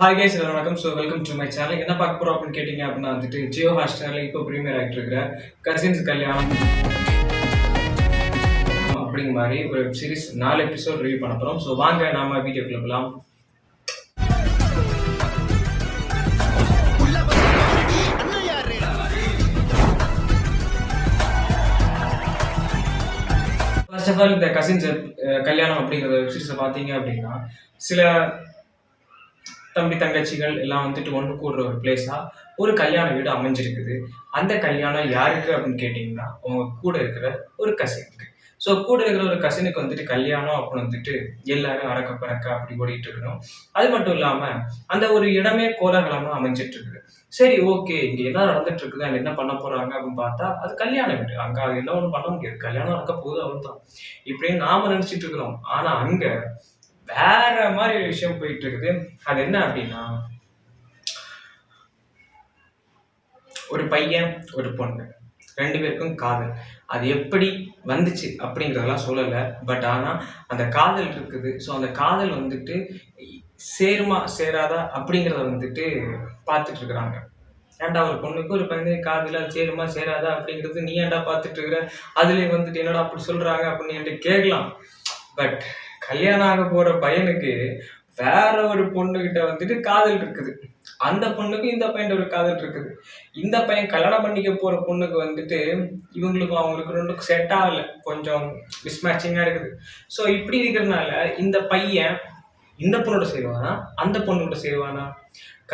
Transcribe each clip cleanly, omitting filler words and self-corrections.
Hi guys எல்லாரும் வணக்கம். Welcome to my channel. என்ன பார்க்க போறோம் அப்படின்னு கேட்டிங்க அப்படின்னா வந்துட்டு ஜியோ ஹாட்ஸ்டாரில் இப்போ ப்ரீமியர் ஆகிட்டு இருக்கிற கசின்ஸ் கல்யாணம் அப்படிங்கிற மாதிரி ஒரு வெப் சீரிஸ் 4 எபிசோட் ரிவ்யூ பண்ண போகிறோம். ஸோ வாங்க நாம வீடியோக்குள்ள போகலாம். ஃபர்ஸ்ட் ஆஃப் ஆல் இந்த கசின்ஸ் கல்யாணம் அப்படிங்கிற வெப் சீரிஸை பார்த்தீங்க அப்படின்னா சில தம்பி தங்கச்சிகள் எல்லாம் வந்துட்டு ஒன்று கூடுற ஒரு பிளேஸாக ஒரு கல்யாண வீடு அமைஞ்சிருக்குது. அந்த கல்யாணம் யாருக்கு அப்படின்னு கேட்டிங்கன்னா அவங்க கூட இருக்கிற ஒரு கசினுக்கு. ஸோ கூட இருக்கிற ஒரு கசினுக்கு வந்துட்டு கல்யாணம் அப்படின்னு வந்துட்டு எல்லாரும் அறக்க பறக்க அப்படி ஓடிட்டு இருக்கணும். அது மட்டும் இல்லாமல் அந்த ஒரு இடமே கோலாகலமாக அமைஞ்சிட்டு இருக்குது. சரி, ஓகே, இங்கே என்ன நடந்துட்டு இருக்குது, அங்கே என்ன பண்ண போறாங்க அப்படின்னு பார்த்தா அது கல்யாண வீடு. அங்கே அது என்ன ஒன்றும் பண்ண முடியாது, கல்யாணம் நடக்க போகுது அவ்வளோதான் இப்படின்னு நாம நினைச்சிட்டு இருக்கிறோம். ஆனா அங்க வேற மாதிரி ஒரு விஷயம் போயிட்டு இருக்குது. அது என்ன அப்படின்னா ஒரு பையன் ஒரு பொண்ணு 2 பேருக்கும் காதல். அது எப்படி வந்துச்சு அப்படிங்கிறதெல்லாம் சொல்லலை. பட் ஆனால் அந்த காதல் இருக்குது. ஸோ அந்த காதல் வந்துட்டு சேருமா சேராதா அப்படிங்கிறத வந்துட்டு பார்த்துட்டு இருக்கிறாங்க. ஏன்டா ஒரு பொண்ணுக்கு ஒரு பையனுக்கு காதல் அது சேருமா சேராதா அப்படிங்கிறது நீ ஏன்டா பார்த்துட்டு இருக்கிற, அதுலேயே வந்துட்டு என்னடா அப்படி சொல்றாங்க அப்படின்னு என்கிட்ட கேட்கலாம். பட் கல்யாணம் ஆக போற பையனுக்கு வேற ஒரு பொண்ணுகிட்ட வந்துட்டு காதல் இருக்குது. அந்த பொண்ணுக்கு இந்த பையன் ஒரு காதல் இருக்குது. இந்த பையன் கல்யாணம் பண்ணிக்க போற பொண்ணுக்கு வந்துட்டு இவங்களுக்கும் அவங்களுக்கு ரெண்டுக்கும் செட் ஆகல, கொஞ்சம் மிஸ்மேட்சிங்கா இருக்குது. ஸோ இப்படி இருக்கிறதுனால இந்த பையன் இந்த பொண்ணோட சேருவானா, அந்த பொண்ணோட சேருவானா,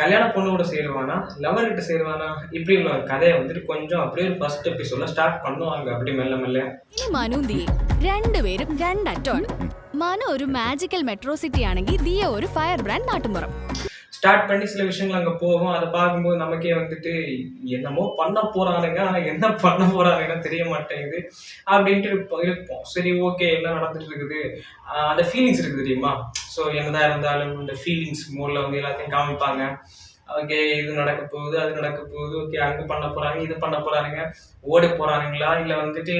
கல்யாண பொண்ணோட சேருவானா, லவர் கிட்ட சேருவானா, இப்படி உள்ள கதையை வந்துட்டு கொஞ்சம் அப்படியே ஒரு ஃபர்ஸ்ட் எபிசோட்ல ஸ்டார்ட் பண்ணுவாங்க. அப்படி மெல்ல மெல்ல മനുന്തി രണ്ടുപേരും രണ്ടറ്റമാണ്. മനു ഒരു മാജിക്കൽ മെട്രോ സിറ്റി ആണെങ്കിൽ ദിയ ഒരു ഫയർ ബ്രാൻഡ് നാട്ടുമ്പുറം. ஸ்டார்ட் பண்ணி சில விஷயங்கள் அங்கே போகும். அதை பார்க்கும்போது நமக்கே வந்துட்டு என்னமோ பண்ண போறானுங்க, ஆனால் என்ன பண்ண போறானுங்கன்னு தெரிய மாட்டேங்குது அப்படின்ட்டு இருப்போம். சரி, ஓகே, எல்லாம் நடந்துட்டு இருக்குது. அந்த ஃபீலிங்ஸ் இருக்குது தெரியுமா. ஸோ என்னதான் இருந்தாலும் இந்த ஃபீலிங்ஸ் மோட்ல வந்து எல்லாத்தையும் காமிப்பாங்க. ஓகே, இது நடக்க போகுது, அது நடக்க போகுது, ஓகே, அங்கே பண்ண போறாங்க, இது பண்ண போறானுங்க, ஓட போறானுங்களா, இல்லை வந்துட்டு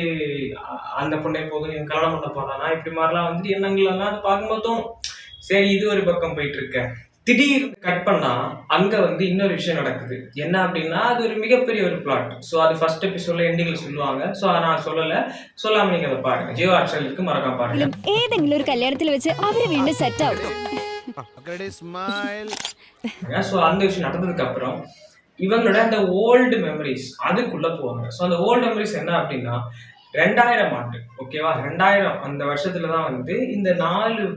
அந்த பொண்ணை போதும் நீங்க கல்யாணம் பண்ண போறானா, இப்படி மாதிரிலாம் வந்துட்டு எண்ணங்கள்லாம் அது பார்க்கும்போது தோணும். சரி, இது ஒரு பக்கம் போயிட்டு இருக்க. திடீர்னு கட் பண்ணா அங்க வந்து இன்னொரு விஷயம் நடக்குது. என்ன அப்படின்னா அது ஒரு மிகப்பெரிய ஒரு பிளாட். ஸோ அது ஃபர்ஸ்ட் எபிசோட்ல எண்டிங்ல சொல்லுவாங்க. ஸோ நான் சொல்லல, சொல்லாம நீங்க அதை பாருங்க. ஜியோ ஹாட்ஸ்டாருக்கு மறக்காம பாருங்க. ഏതെങ്കിലും ഒരു കല്യാണത്തിൽ വെച്ച് അവര് വീണ്ടും സെറ്റ് ആവും. ஸோ அந்த விஷயம் நடந்ததுக்கு அப்புறம் இவங்களோட அந்த ஓல்டு மெமரிஸ் அதுக்குள்ள போவாங்க. ஸோ அந்த ஓல்டு மெமரிஸ் என்ன அப்படின்னா 2000 ஆண்டு, ஓகேவா, 2000 அந்த வருஷத்துல தான் வந்து இந்த 4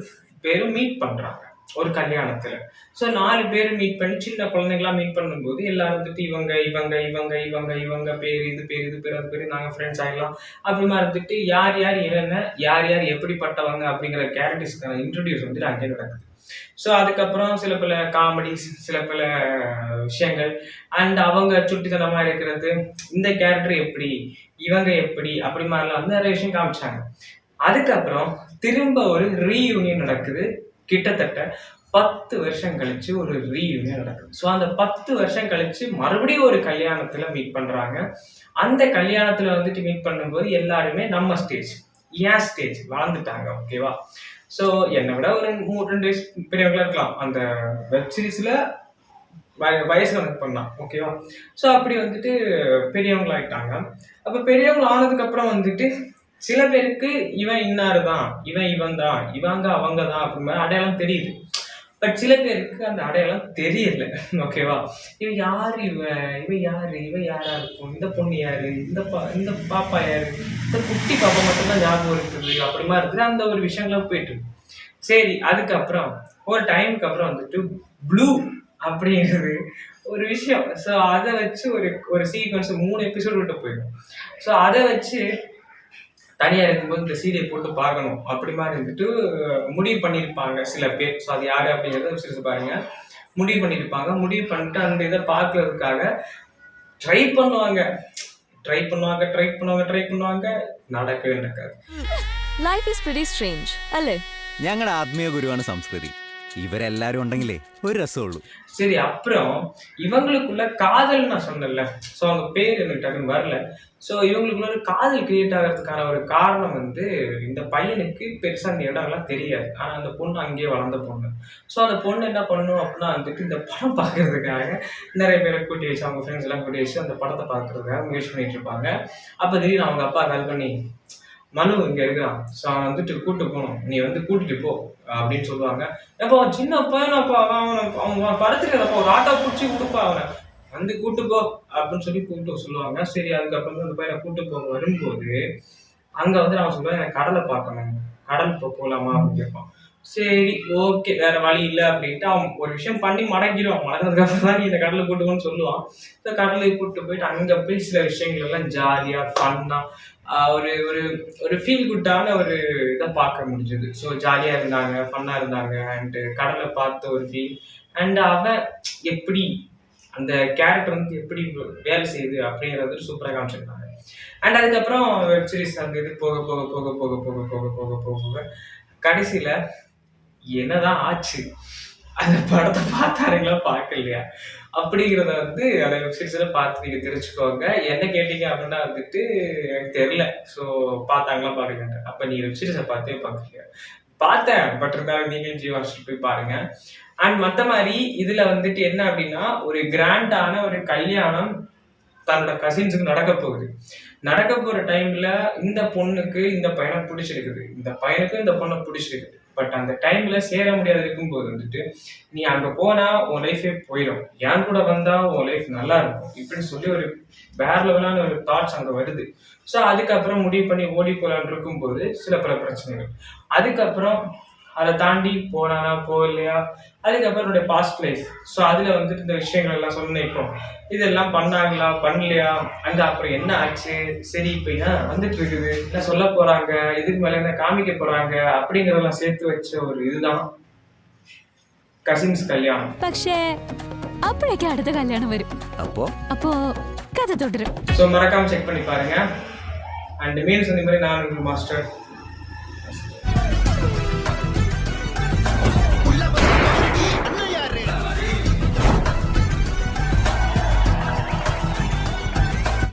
பேரும் மீட் பண்றாங்க ஒரு கல்யாணத்துல. ஸோ 4 பேர் மீட் பண்ணி சின்ன குழந்தைங்களா மீட் பண்ணும்போது எல்லாரும் வந்துட்டு இவங்க இவங்க இவங்க இவங்க இவங்க பேர் இது பேர் இது பேர் அது பேர் நாங்கள் ஃப்ரெண்ட்ஸ் ஆகிடலாம் அப்படிமா இருந்துட்டு யார் யார் என்னென்ன யார் யார் எப்படிப்பட்டவங்க அப்படிங்கிற கேரக்டர்ஸ்க்கான இன்ட்ரடியூஸ் வந்துட்டு அங்கே நடக்குது. ஸோ அதுக்கப்புறம் சில பல காமெடிஸ், சில பல விஷயங்கள், அண்ட் அவங்க சுட்டித்தனமா இருக்கிறது, இந்த கேரக்டர் எப்படி இவங்க எப்படி அப்படி மாதிரிலாம் வந்து நிறைய விஷயம் காமிச்சாங்க. அதுக்கப்புறம் திரும்ப ஒரு ரீயூனியன் நடக்குது. கிட்டத்தட்ட 10 வருஷம் கழிச்சு ஒரு ரீயூனியன் நடக்குது. ஸோ அந்த 10 வருஷம் கழிச்சு மறுபடியும் ஒரு கல்யாணத்துல மீட் பண்றாங்க. அந்த கல்யாணத்துல வந்துட்டு மீட் பண்ணும்போது எல்லாருமே நம்ம ஸ்டேஜ், ஏன் ஸ்டேஜ் வாழ்ந்துட்டாங்க, ஓகேவா. ஸோ என்னை விட ஒரு 2 வயசு பெரியவங்களா இருக்கலாம் அந்த வெப் சீரிஸ்ல வயசு கணக்கு பண்ணலாம், ஓகேவா. ஸோ அப்படி வந்துட்டு பெரியவங்களாயிட்டாங்க. அப்போ பெரியவங்க ஆனதுக்கு அப்புறம் வந்துட்டு சில பேருக்கு இவன் இன்னாரு தான், இவன் தான், இவங்க அவங்க தான் அப்படிங்கிற அடையாளம் தெரியுது. பட் சில பேருக்கு அந்த அடையாளம் தெரியல, ஓகேவா. இவன் யாரு, இவன் யாரு, இவன் யாரா இருக்கும், இந்த பொண்ணு யாரு, இந்த பாப்பா யாரு, இந்த குட்டி பாப்பா மட்டும்தான் ஞாபகம் இருக்குது அப்படிமா இருக்குது. அந்த ஒரு விஷயங்கள்லாம் போயிட்டு இருக்கு. சரி, அதுக்கப்புறம் ஒரு டைமுக்கு அப்புறம் வந்துட்டு ப்ளூ அப்படிங்கிறது ஒரு விஷயம். ஸோ அதை வச்சு ஒரு சீக்வன்ஸ் 3 எபிசோடு விட்டு போயிடும். ஸோ அதை வச்சு தனியாக இருக்கும்போது இந்த சீரியல் போட்டு பார்க்கணும் அப்படி மாதிரி இருந்துட்டு முடிவு பண்ணியிருப்பாங்க சில பேர். ஸோ அது யார் அப்படிங்கிறத சிரிச்சு பாருங்க. முடிவு பண்ணியிருப்பாங்க. முடிவு பண்ணிட்டு அந்த இதை பார்க்கறதுக்காக ட்ரை பண்ணுவாங்க, Life is pretty strange, അല്ലേ? ഞങ്ങളുടെ ആത്മീയ ഗുരുവാണ് സംസ്കൃതി. ഇവരെല്ലാരും ഉണ്ടെങ്കിലേ ഒരു രസമുള്ളൂ. சரி, அப்புறம் இவங்களுக்குள்ள காதல் நான் சொன்னேன்ல, ஸோ அவங்க பேர் எனக்கு டக்குன்னு வரல. ஸோ இவங்களுக்குள்ள ஒரு காதல் கிரியேட் ஆகிறதுக்கான ஒரு காரணம் வந்து இந்த பையனுக்கு பெருசா அந்த இடம்லாம் தெரியாது. ஆனா அந்த பொண்ணு அங்கேயே வளர்ந்த பொண்ணு. ஸோ அந்த பொண்ணு என்ன பண்ணும் அப்படின்னா வந்துட்டு இந்த படம் பார்க்கறதுக்காக நிறைய பேரை கூட்டி வச்சு, அவங்க ஃப்ரெண்ட்ஸ் எல்லாம் கூட்டி வச்சு அந்த படத்தை பார்க்கறதுக்காக முயற்சி பண்ணிட்டு இருப்பாங்க. அப்ப திடீர்னு அவங்க அப்பா கால் பண்ணி, மனு இங்க இருக்கிறான், ஸோ அவன் வந்துட்டு கூட்டு போகணும், நீ வந்து கூட்டிட்டு போ அப்படின்னு சொல்லுவாங்க. அப்போ அவன் சின்ன பையனப்பா, அவன் படுத்துக்கிறப்ப ஒரு ஆட்டோ பிடிச்சி கொடுப்பா, அவனை வந்து கூட்டு போ அப்படின்னு சொல்லி கூப்பிட்டு சொல்லுவாங்க. சரி, அதுக்கப்புறம் அந்த பையனை கூட்டு போக வரும்போது அங்க வந்து நான் சொல்லுவேன், எனக்கு கடலை பார்க்கணும், கடல் போகலாமா அப்படின்னு கேட்பான். சரி, ஓகே, வேற வழி இல்லை அப்படின்ட்டு அவன் ஒரு விஷயம் பண்ணி மடங்கிடுவான். மடங்கினதுக்கு அப்புறம் தான் நீ இந்த கடலை கூட்டுவோன்னு சொல்லுவான். ஸோ கடலுக்கு கூப்பிட்டு போயிட்டு அங்க போய் சில விஷயங்கள் எல்லாம் ஜாலியா ஃபன்னா ஒரு ஒரு ஒரு ஃபீல் குட்டான ஒரு இதை பார்க்க முடிஞ்சது. ஸோ ஜாலியா இருந்தாங்க, ஃபன்னா இருந்தாங்க, அண்ட் கடலை பார்த்த ஒரு ஃபீல், அண்ட் அவன் எப்படி அந்த கேரக்டர் வந்து எப்படி வேலை செய்யுது அப்படிங்கிறது சூப்பராக காமிச்சிருந்தாங்க. அண்ட் அதுக்கப்புறம் வெப் சீரிஸ் அந்த இது போக போக போக போக போக போக போக போக போக கடைசியில என்னதான் ஆச்சு, அந்த படத்தை பார்த்தாருங்களா பார்க்கலையா அப்படிங்கிறத வந்து அந்த வெப்சைட்ஸ்ல பார்த்து நீங்க தெரிஞ்சுக்கோங்க. என்ன கேட்டீங்க அப்படின்னா வந்துட்டு எனக்கு தெரியல, ஸோ பார்த்தாங்களா பாருங்க. அப்ப நீ வெப்சைட்ஸை பார்த்தே பார்க்கலையா? பார்த்தேன், பட் இருந்தாலும் நீங்களும் ஜீவாஸ்டர் போய் பாருங்க. அண்ட் மற்ற மாதிரி இதுல வந்துட்டு என்ன அப்படின்னா, ஒரு கிராண்டான ஒரு கல்யாணம் தன்னோட கசின்ஸுக்கு நடக்க போகுது. நடக்க போற டைம்ல இந்த பொண்ணுக்கு இந்த பையனை பிடிச்சிருக்குது, இந்த பையனுக்கு இந்த பொண்ணை பிடிச்சிருக்குது. பட் அந்த டைம்ல சேர முடியாது இருக்கும்போது வந்துட்டு நீ அங்க போனா உன் லைஃபே போயிடும், என் கூட வந்தா உன் லைஃப் நல்லா இருக்கும் இப்படின்னு சொல்லி ஒரு வேற லெவலான ஒரு தாட்ஸ் அங்க வருது. ஸோ அதுக்கப்புறம் முடிவு பண்ணி ஓடி போலான்னு இருக்கும்போது சில பல பிரச்சனைகள், அதுக்கப்புறம் அதை தாண்டி போனானா போகலையா, அதுக்கப்புறம் என்னுடைய பாஸ்ட் லைஃப். ஸோ அதில் வந்துட்டு இந்த விஷயங்கள் எல்லாம் சொன்னேன். இப்போ இதெல்லாம் பண்ணாங்களா பண்ணலையா, அங்கே அப்புறம் என்ன ஆச்சு, சரி இப்போ ஏன் வந்துட்டு இருக்குது, என்ன சொல்ல போகிறாங்க, இதுக்கு மேலே என்ன காமிக்க போகிறாங்க அப்படிங்கிறதெல்லாம் சேர்த்து வச்ச ஒரு இதுதான் கசின்ஸ் கல்யாணம். പക്ഷേ അപ്പോഴേക്കും അടുത്ത കല്യാണം വരും. അപ്പോ കഥ തുടരും. ஸோ மறக்காமல் செக் பண்ணி பாருங்க. அண்ட் மீன்ஸ் அந்த மாதிரி நான் மாஸ்டர்